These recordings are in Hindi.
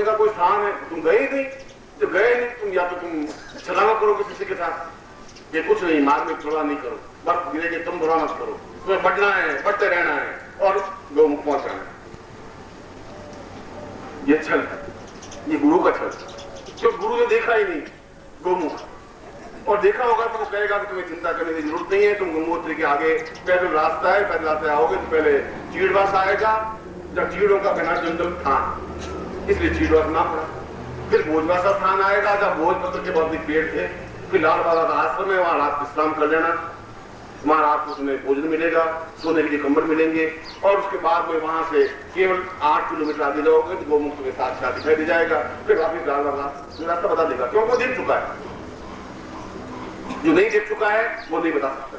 का कोई स्थान है, तुम गए ही नहीं। तो गए नहीं तुम, या तो तुम छलावा करो किसी के साथ, ये कुछ नहीं, मार्ग में थोड़ा नहीं करो, बर्फ गिरेगी तुम थोड़ा मत करो, तुम्हें बढ़ना है, बढ़ते रहना है और गौमुख पहुंचाना है। ये छल है, ये गुरु का छल, क्यों गुरु ने देखा ही नहीं गौमुख, और देखा होगा तो वो कहेगा कि तुम्हें चिंता करने की जरूरत नहीं है, तुम गंगोत्री के आगे पैदल रास्ता है, पैदल रास्ते आओगे तो पहले चीड़वास आएगा, जब चीड़ों का घना जंगल था इसलिए चीड़वास ना पड़ा, फिर भोजवासा स्थान आएगा जब भोजपत्र के बहुत पेड़ थे, फिर लाल बाबा का आश्रम है, वहां रात विश्राम कर लेना, वहां रात को तुम्हें भोजन मिलेगा, सोने के लिए कंबल मिलेंगे, और उसके बाद में वहां से केवल 8 किलोमीटर आगे जाओगे तो गोमुख तुम्हें साथ दिखाई दे जाएगा, फिर वापिस लाल बाबा रास्ता बता देगा, क्यों वो देख चुका है। जो नहीं देख चुका है वो नहीं बता सकता,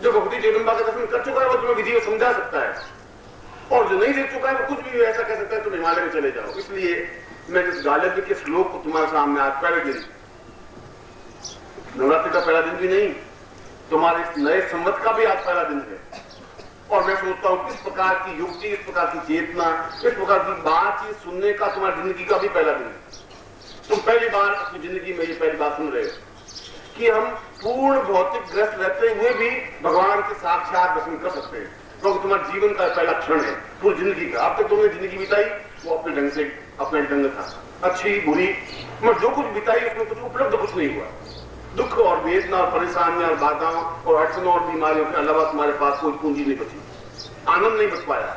जो भगवती जगदम्बा का दर्शन कर चुका है वो तुम्हें विधि को समझा सकता है, और जो नहीं देख चुका है वो कुछ भी ऐसा कह सकता है तुम हिमालय में चले जाओ। इसलिए मैं इस गालिब के श्लोक को तुम्हारे सामने आज पहले दिन, नवरात्रि का पहला दिन भी नहीं, तुम्हारे इस नए संवत का भी आज पहला दिन है, और मैं सोचता हूं किस प्रकार की युक्ति, इस प्रकार की चेतना, इस प्रकार की बातचीत सुनने का तुम्हारी जिंदगी का भी पहला दिन है। तुम पहली बार अपनी जिंदगी में ये पहली बात सुन रहे हो कि हम पूर्ण भौतिक ग्रस्त रहते हुए भी भगवान के साक्षात दर्शन कर सकते हैं, क्योंकि तुम्हारे जीवन का पहला क्षण है पूरी जिंदगी का। अब तक तुमने जिंदगी बिताई वो अपने ढंग से, अपने ढंग था, अच्छी बुरी, मगर जो कुछ बिताई उसमें कुछ उपलब्ध कुछ नहीं हुआ। दुख और वेदना और परेशानियां और बाधाओं और अड़चनों और बीमारियों के अलावा तुम्हारे पास कोई पूंजी नहीं बची, आनंद नहीं बच पाया,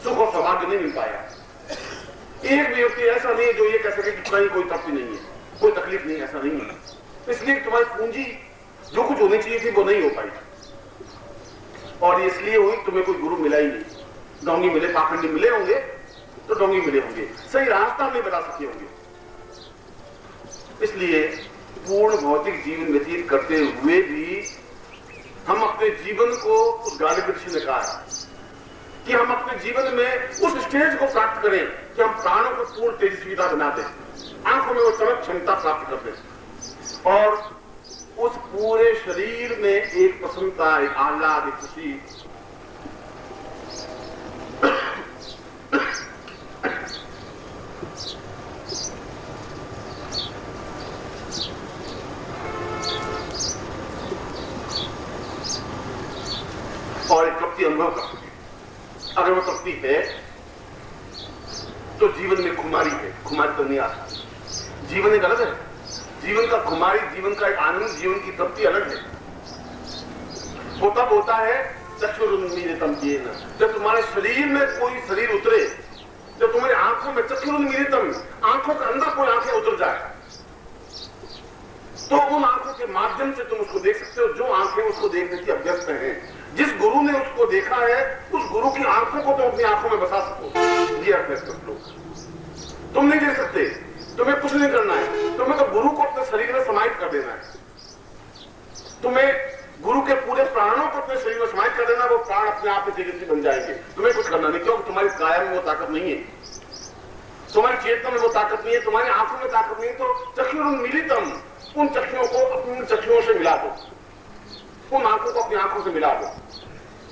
सुख और सौभाग्य नहीं मिल पाया। एक भी व्यक्ति ऐसा नहीं है जो ये कह सके कि कहीं कोई तृप्ति नहीं है, कोई तकलीफ नहीं, ऐसा नहीं है। इसलिए तुम्हारी पूंजी जो कुछ होनी चाहिए थी वो नहीं हो पाई, और इसलिए हुई तुम्हें कोई गुरु मिला ही नहीं। डोंगी मिले, पाखंडी मिले होंगे तो डोंगी मिले होंगे, सही रास्ता नहीं बता सके होंगे। इसलिए पूर्ण भौतिक जीवन व्यतीत करते हुए भी हम अपने जीवन को, उस गालिब ऋषि ने कहा कि हम अपने जीवन में उस स्टेज को प्राप्त करें कि हम प्राणों को पूर्ण तेजस्वीता बना दें, आंखों में वो चमक क्षमता प्राप्त कर दें, और उस पूरे शरीर में एक प्रसन्नता, एक आह्लाद, एक खुशी, और एक तृप्ति अनुभव कर सके। अगर वो तृप्ति है तो जीवन में खुमारी है, खुमारी तो नहीं आता। जीवन एक अलग है, जीवन का खुमारी, जीवन का एक आनंद, जीवन की तृप्ति अलग है। वो तब होता है चक्षुरुन्मीलितम येन, जब तुम्हारे शरीर में कोई शरीर उतरे, जब तुम्हारी आंखों में चक्षुरुन्मीलितम, आंखों के अंदर कोई आंखें उतर जाए, तो उन आंखों के माध्यम से तुम उसको देख सकते हो जो आंखें उसको देखने की अभ्यस्त हैं। जिस गुरु ने उसको देखा है उस गुरु की आंखों को तुम अपनी आंखों में बसा सको। ये अभ्यस्त लोग तुम नहीं देख सकते, तुम्हें कुछ नहीं करना है, तुम्हें तो गुरु को अपने शरीर में समाहित कर देना है। तुम्हें गुरु के पूरे प्राणों को अपने शरीर में समाहित कर देना, वो प्राण अपने आप में तेजस्वी बन जाएंगे। तुम्हें कुछ करना नहीं, क्योंकि तुम्हारी काया में वो ताकत नहीं है, तुम्हारी चेतना में वो ताकत नहीं है, तुम्हारी आंखों में ताकत नहीं है। तो चक्षुरुन्मीलितम, उन चक्षुओं को अपनी चक्षुओं से मिला दो, उन आंखों को अपनी आंखों से मिला दो,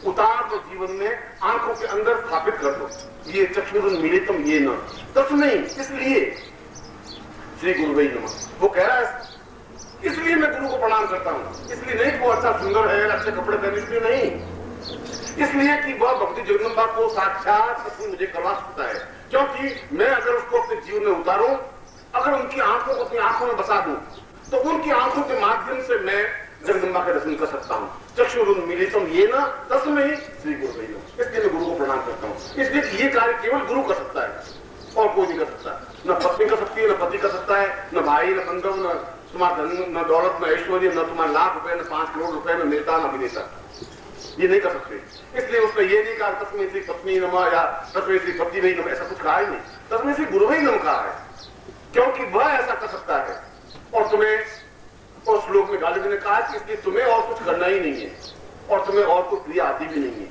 उतार दो जीवन में, आंखों के अंदर स्थापित कर दो। ये चक्षुरुन्मीलितम येन, तस्मै, इसलिए श्री गुरुवे नमः। वो कह रहा है इसलिए मैं गुरु को प्रणाम करता हूं, इसलिए नहीं वो अच्छा सुंदर है, अच्छे कपड़े पहने, इसलिए नहीं, इसलिए कि वह भक्ति जगदम्बा को साक्षात मुझे करवा सकता है। क्योंकि मैं अगर उसको अपने जीवन में उतारूं, अगर उनकी आंखों को अपनी आंखों में बसा दूं, तो उनकी आंखों के माध्यम से मैं जगदम्बा का दर्शन कर सकता हूं। चक्षुरुन्मीलितम येन तस्मै श्री गुरुवे नमः। इसलिए मैं गुरु को प्रणाम करता हूं, इसलिए ये कार्य केवल गुरु कर सकता है और कोई नहीं कर सकता। न पत्नी कर सकती है, न पति कर सकता है, न भाई, न बंधु, न तुम्हारा धन, न दौलत, न ऐश्वर्य, न तुम्हारा लाख रुपए, न 5 करोड़ रुपए, न नेता, न अभिनेता, ये नहीं कर सकते। इसलिए उसने ये नहीं कहा तस्मै श्री पत्नी नमः या तस्मै श्री पति वही नमः, ऐसा कुछ कहा ही नहीं, तस्मै श्री गुरुवे नमः कहा है, क्योंकि वह ऐसा कर सकता है। और तुम्हें उस श्लोक में गालिब ने कहा कि इसलिए तुम्हें और कुछ करना ही नहीं है, और तुम्हें और कोई क्रिया आती भी नहीं है।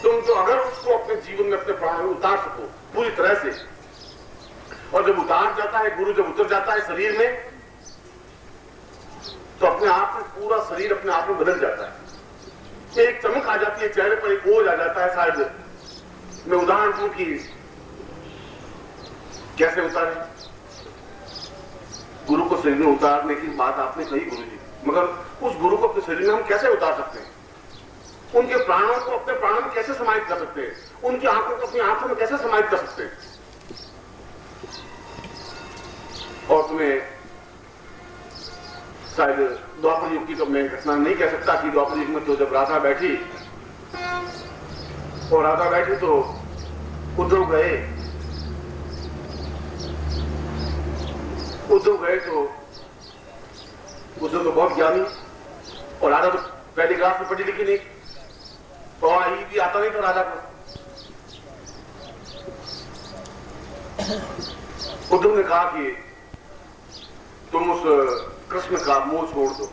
तुम तो अगर उसको अपने जीवन में, अपने प्राणों में उतार सको पूरी तरह से, और जब उतार जाता है गुरु, जब उतर जाता है शरीर में, तो अपने आप में पूरा शरीर अपने आप में बदल जाता है। एक चमक आ जाती है चेहरे पर, एक ओज आ जाता है। शायद मैं उदाहरण दूं कि कैसे उतारे? गुरु को शरीर में उतारने की बात आपने कही गुरु जी, मगर उस गुरु को अपने शरीर में हम कैसे उतार सकते हैं? उनके प्राणों को अपने प्राणों में कैसे समाहित कर सकते हैं? उनकी आंखों को अपनी आंखों में कैसे समाहित कर सकते हैं? और तुम्हें शायद द्वापर युग की तो मैं घटना नहीं कह सकता कि द्वापर युग में तो जब राधा बैठी और राधा बैठी तो उद्धव गए तो उद्धव तो बहुत ज्ञानी और राधा तो पहली क्लास में पढ़ी लिखी नहीं और आई भी आता नहीं था राजा को। उद्धव ने कहा कि तुम उस कृष्ण का मोह छोड़ दो।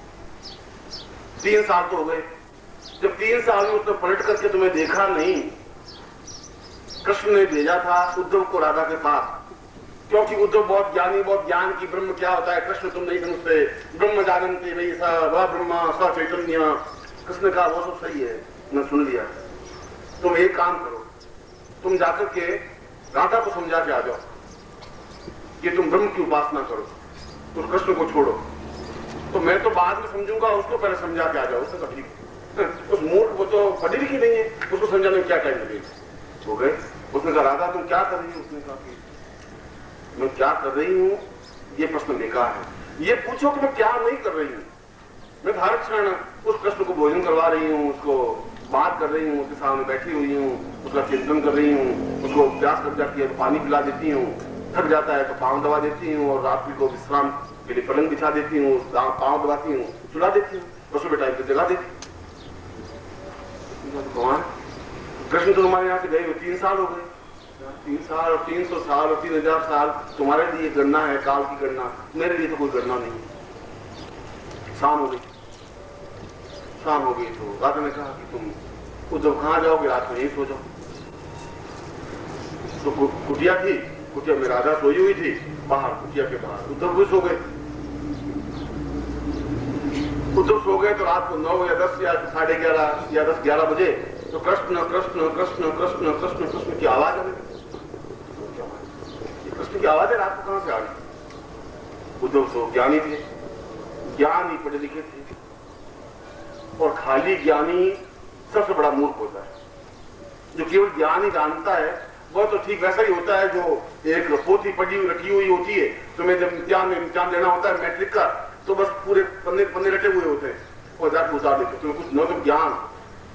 3 साल तो हो गए, जब 3 साल में उसने पलट करके तुम्हें देखा नहीं, कृष्ण ने भेजा था उद्धव को राधा के पास, क्योंकि उद्धव बहुत ज्ञानी, बहुत ज्ञान की ब्रह्म क्या होता है कृष्ण तुम नहीं समझते, ब्रह्म जानते भाई सा ब्रह्मा स चैतन्य। कृष्ण कहा वो सब सही है, मैं सुन लिया, तुम एक काम करो, तुम जाकर के राधा को समझा के आ जाओ कि तुम ब्रह्म की उपासना करो, तुम कृष्ण को छोड़ो। तो मैं तो बाद में समझूंगा, उसको पहले समझा के आ जाओ। उसने कहा ठीक। उस मूर्ख वो तो पढ़ी लिखी नहीं है, उसको समझाने में क्या टाइम लगेगा। हो गए। उसने कहा राधा तुम क्या कर रही हो? उसने कहा कि मैं क्या कर रही हूं ये प्रश्न बेकार है, ये पूछो कि मैं क्या नहीं कर रही हूं। मैं हर क्षण उस कृष्ण को भोजन करवा रही हूँ, उसको बात कर रही हूँ, उसके सामने बैठी हुई हूँ, उसका चिंतन कर रही हूँ, उसको प्यास लग जाती है तो पानी पिला देती हूँ, थक जाता है तो पाँव दबा देती हूँ और रात्रि को विश्राम के लिए पलंग बिछा देती हूँ, पाँव दबाती हूँ, सुला देती हूँ और सुबह टाइम पे जगा देती हूँ। भगवान कृष्ण तो हमारे यहाँ से गए हुए 3 साल हो गए, 3 साल और 300 साल और 3000 साल तुम्हारे लिए गणना है, काल की गणना, मेरे लिए तो कोई गणना नहीं। शाम हो गई तो राधा ने कहा कि तुम उद्धव कहाँ जाओगे, रात में यही सो जाओ। तो कुटिया थी, कुटिया में राधा सोई हुई थी, बाहर कुटिया के बाहर उद्धव भी सो गए। उद्धव सो गए तो रात को 9 या 10 या 11:30 या 10-11 बजे तो कृष्ण कृष्ण कृष्ण कृष्ण कृष्ण कृष्ण की आवाज आने लगी। कृष्ण की आवाज है रात को कहां से आ रही? उद्धव सो ज्ञानी थे, ज्ञानी पढ़े लिखे थे, और खाली ज्ञानी सबसे बड़ा मूर्ख होता है। जो केवल ज्ञान ही जानता है वह तो ठीक वैसा ही होता है जो एक पोथी पढ़ी हुई रखी हुई होती है, तुम्हें जब इम्तिहान देना होता है मैट्रिक का तो बस पूरे पन्ने रटे हुए होते हैं और जाकर उतार देते, तुम्हें कुछ न तो ज्ञान।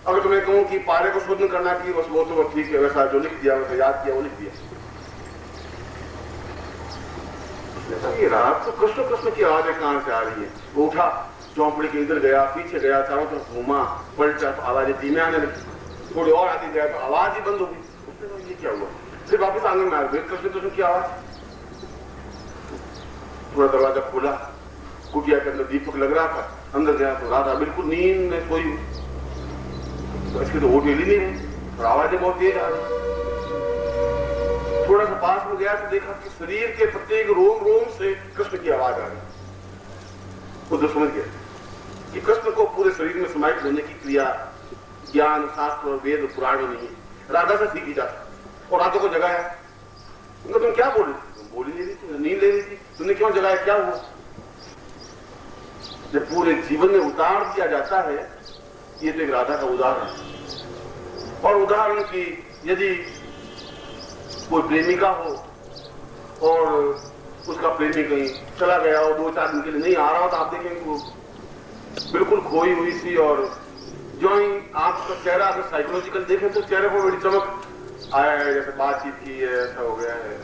अगर तुम्हें कहूं कि पारे को शोधन करना की बस वो तो ठीक है, वैसा जो लिख दिया वैसा याद किया वो लिख दिया। ये रात तो कृष्ण कृष्ण की आवाज कहां से आ रही है? वो उठा, चौपड़ी के इधर गया, पीछे गया, चारों तरफ घूमा, पलटा तो आवाजें धीमे आने लगी, थोड़ी और आती गया तो आवाज ही बंद हो गई। उसने कहा ये क्या हुआ? फिर वापस आंगन में आ गए, कृष्ण कृष्ण की आवाज। थोड़ा दरवाजा खोला, कुटिया के अंदर दीपक लग रहा था, अंदर गया तो राधा बिल्कुल नींद में सोई हुई, तो इसकी तो होठ हिली नहीं है और आवाजें बहुत तेज आ रही। थोड़ा सा पास में गया तो देखा कि शरीर के प्रत्येक रोम रोम से कृष्ण की आवाज आ रही। उद्धव समझ गया कि कृष्ण को पूरे शरीर में समाहित होने की क्रिया ज्ञान शास्त्र और वेद पुराण में नहीं है, राधा से सीखी जा सकती। और राधा को जगाया, तुम क्या बोल रही थी? तुम बोल ही नहीं रही थी, नींद ले रही थी, तुमने क्यों जगाया, क्या हुआ? जब पूरे जीवन में उतार दिया जाता है, ये तो एक राधा का उदाहरण है। और उदाहरण की यदि कोई प्रेमिका हो और उसका प्रेमी कहीं चला गया और 2-4 दिन के लिए नहीं आ रहा हो तो आप देखेंगे वो बिल्कुल खोई हुई सी, और जो ही आपका चेहरा अगर साइकोलॉजिकल देखें तो चेहरे पर बड़ी चमक आया है, जैसे बातचीत की है, ऐसा हो गया है।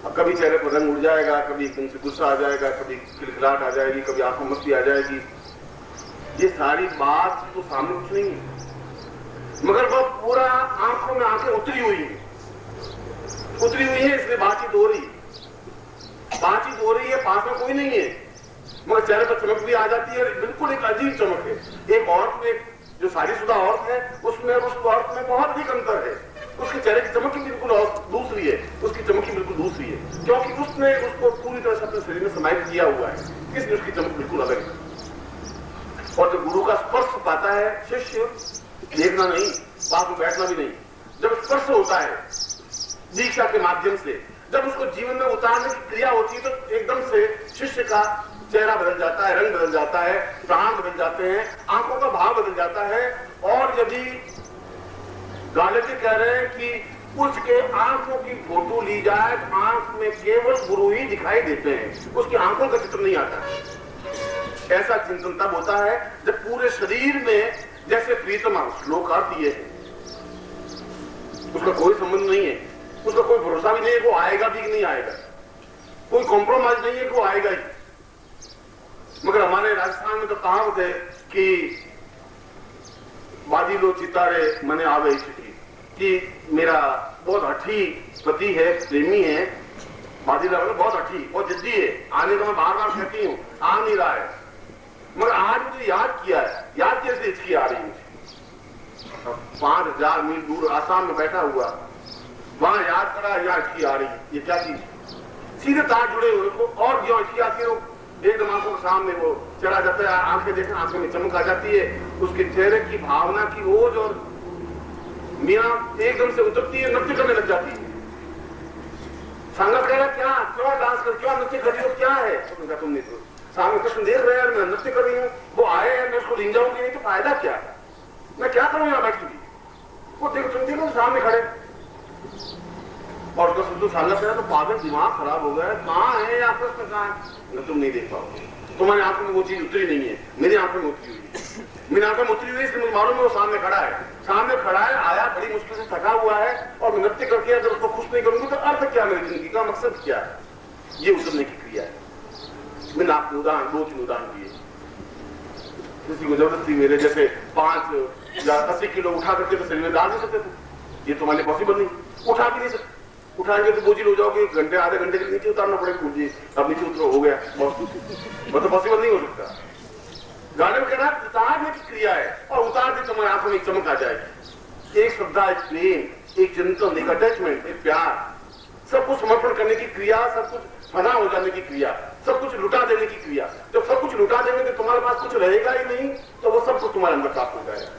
अब कभी चेहरे पर रंग उड़ जाएगा, कभी एकदम से गुस्सा आ जाएगा, कभी खिलखिलाहट आ जाएगी, कभी आंखों में मस्ती आ जाएगी। ये सारी बात तो सामने कुछ नहीं है, मगर वह पूरा आंखों में आंखें उतरी हुई है, इसलिए बातचीत हो रही है, पास में कोई नहीं है, मगर चेहरे पर चमक भी आ जाती है, बिल्कुल एक अजीब चमक है। एक औरत में जो शादीशुदा औरत है उसमें और उस औरत में बहुत अधिक अंतर है। उसके चेहरे की चमक बिल्कुल दूसरी है, उसकी चमक बिल्कुल दूसरी है, क्योंकि उसने उसको पूरी तरह से अपने शरीर में समाहित किया हुआ है, इसलिए उसकी चमक बिल्कुल अलग है। और जब गुरु का स्पर्श पाता है शिष्य, देखना नहीं, पास में बैठना भी नहीं, जब स्पर्श होता है दीक्षा के माध्यम से, जब उसको जीवन में उतारने की क्रिया होती है तो एकदम से शिष्य का चेहरा बदल जाता है, रंग बदल जाता है, प्राण बदल जाते हैं, आंखों का भाव बदल जाता है। और यदि गालिब कह रहे हैं कि उसके आंखों की फोटो ली जाए, आंख में केवल गुरु ही दिखाई देते हैं, उसकी आंखों का चित्र नहीं आता। ऐसा चिंतन तब होता है जब पूरे शरीर में जैसे प्रीतमा श्लोक आती है, उसका कोई संबंध नहीं है, उसका कोई भरोसा भी नहीं है वो आएगा भी कि नहीं आएगा, कोई कॉम्प्रोमाइज नहीं है कि वो आएगा ही। मगर हमारे राजस्थान में तो कहावत है कि बाजी लो चितारे मने आवे चिट्ठी, कि मेरा बहुत हठी पति है, प्रेमी है, बाजी ला बहुत हठी, बहुत जिद्दी है, आने का मैं बार बार कहती हूँ, आ नहीं रहा है। मगर आज मुझे याद किया है, याद कैसे इसकी आ रही है, 5000 मील दूर आसाम में बैठा हुआ, वहां याद करा, यहाँ इसकी आ रही है, ये क्या चीज, सीधे तार जुड़े हुए को, और जो इसकी आती है वो एकदम आंखों के सामने वो चला जाता है, आंखें देखें, आंखों में चमक आ जाती है, उसके चेहरे की भावना की ओज और मियां एकदम से उतरती है, नृत्य करने लग जाती है। संगत कह रहा क्या, क्यों डांस कर, क्यों नृत्य कर रही हो, क्या है, तो तुम नहीं, तो सामने कृष्ण देख रहे हैं, मैं नृत्य कर रही हूँ, वो आए हैं, मैं उसको लीन जाऊंगी नहीं तो फायदा क्या है, मैं क्या करूं यहाँ बैठी हुई, वो देखो तुम देखो सामने खड़े, और उसका सुधु साल तो पागल, दिमाग खराब हो गया, कहाँ है या कृष्ण कहाँ है, तुम नहीं देख पाओगे, तुम्हारी आंखों में वो चीज उतरी नहीं है, मेरी आंखों में उतरी हुई है, मेरी आंखों में उतरी हुई, इसलिए मुझे मालूम है वो सामने खड़ा है, सामने खड़ा है, आया बड़ी मुश्किल से थका हुआ है, और मैं नृत्य करके अगर उसको खुश नहीं करूंगी तो अर्थ क्या, मेरी जिंदगी का मकसद क्या है, ये उतरने की क्रिया है। मैंने आपको उदाहरण 2-3 उदाहरण दिए, किसी को जबरदस्ती मेरे जैसे 5 या 80 किलो उठा करके तो शरीर में डाल नहीं सकते थे, ये तो हमारे पॉसिबल नहीं, उठा भी नहीं सकते, उठाएंगे तो बोझिल हो जाओगे, घंटे आधे घंटे के नीचे उतारना पड़ेगा, जी अब नीचे उतरो, हो गया, वो तो पॉसिबल नहीं हो सकता। गाने में कहना उतारने की क्रिया है, और उतार के तुम्हारी आंखों में चमक आ जाएगी, एक श्रद्धा, एक प्रेम, एक चिंतन, एक अटैचमेंट, एक प्यार, सब कुछ समर्पण करने की क्रिया, सब कुछ फना हो जाने की क्रिया, सब कुछ लुटा देने की क्रिया। जब सब कुछ लुटा देंगे तो तुम्हारे पास कुछ रहेगा ही नहीं, तो वो सब कुछ तुम्हारे अंदर प्राप्त हो जाएगा।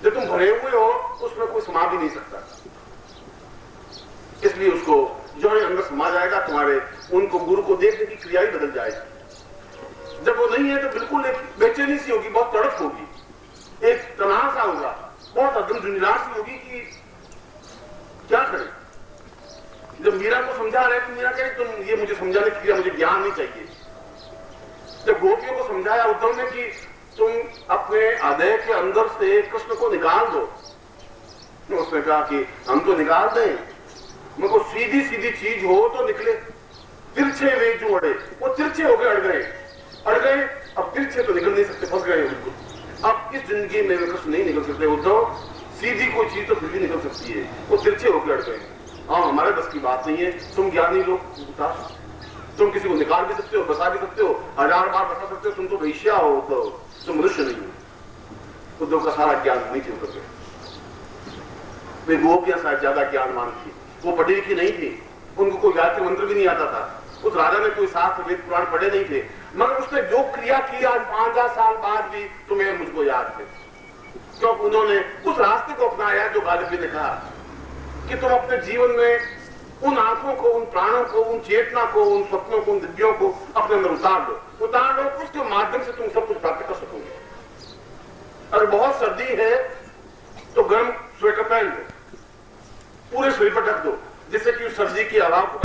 जब तुम भरे हुए हो उसमें कोई समा भी नहीं सकता, इसलिए उसको जो है अंदर समा जाएगा, तुम्हारे उनको गुरु को देखने की क्रिया ही बदल जाएगी। जब वो नहीं है तो बिल्कुल एक बेचैनी सी होगी, बहुत तड़प होगी, एक तनाव सा होगा, बहुत अदम निराश होगी कि क्या करें। जब मीरा को समझा रहे तो मीरा कहे तुम ये मुझे समझाने की क्रिया, मुझे ज्ञान नहीं चाहिए। जब गोपियों को समझाया उद्धव ने कि तुम अपने हृदय के अंदर से कृष्ण को निकाल दो, तो उसने कहा कि हम तो निकाल दें, मेरे को सीधी सीधी चीज हो तो निकले, तिरछे वे जो अड़े, वो तिरछे हो गए, अड़ गए, अब तिरछे तो निकल नहीं सकते, फंस गए बिल्कुल। अब इस जिंदगी में कृष्ण नहीं निकल सकते उद्धव, सीधी कोई चीज तो फिर भी निकल सकती है, वो तिरछे होकर अड़ गए। हाँ हमारे बस की बात नहीं है, तुम ज्ञानी लोग, तुम किसी को निकाल भी सकते हो, बसा भी सकते हो, 1000 बार बसा सकते हो, तुम तो वैश्या हो, तो तुम मनुष्य नहीं हो। उद्धव का सारा ज्ञान नहीं थी उधर, वे गोपियां शायद ज्यादा ज्ञानवान थी, वो पढ़ी लिखी नहीं थी, उनको कोई गायत्री मंत्र भी नहीं आता था, उस राजा ने कोई शास्त्र वेद पुराण पढ़े नहीं थे, मगर उसने जो क्रिया की आज 5000 साल बाद भी तुम्हें मुझको याद है, क्योंकि उन्होंने उस रास्ते को अपनाया जो गालिब ने कहा कि तुम अपने जीवन में उन आंखों को, उन प्राणों को, उन चेतना को, उन सपनों को, उन दिव्यों को अपने अंदर उतार दो, उसके माध्यम से तुम सब कुछ प्राप्त कर सकोगे। अगर बहुत सर्दी है तो गर्म स्वेटर पहन लो, पूरे शरीर पर ढक दो, जिससे कि उस सर्दी की हवा को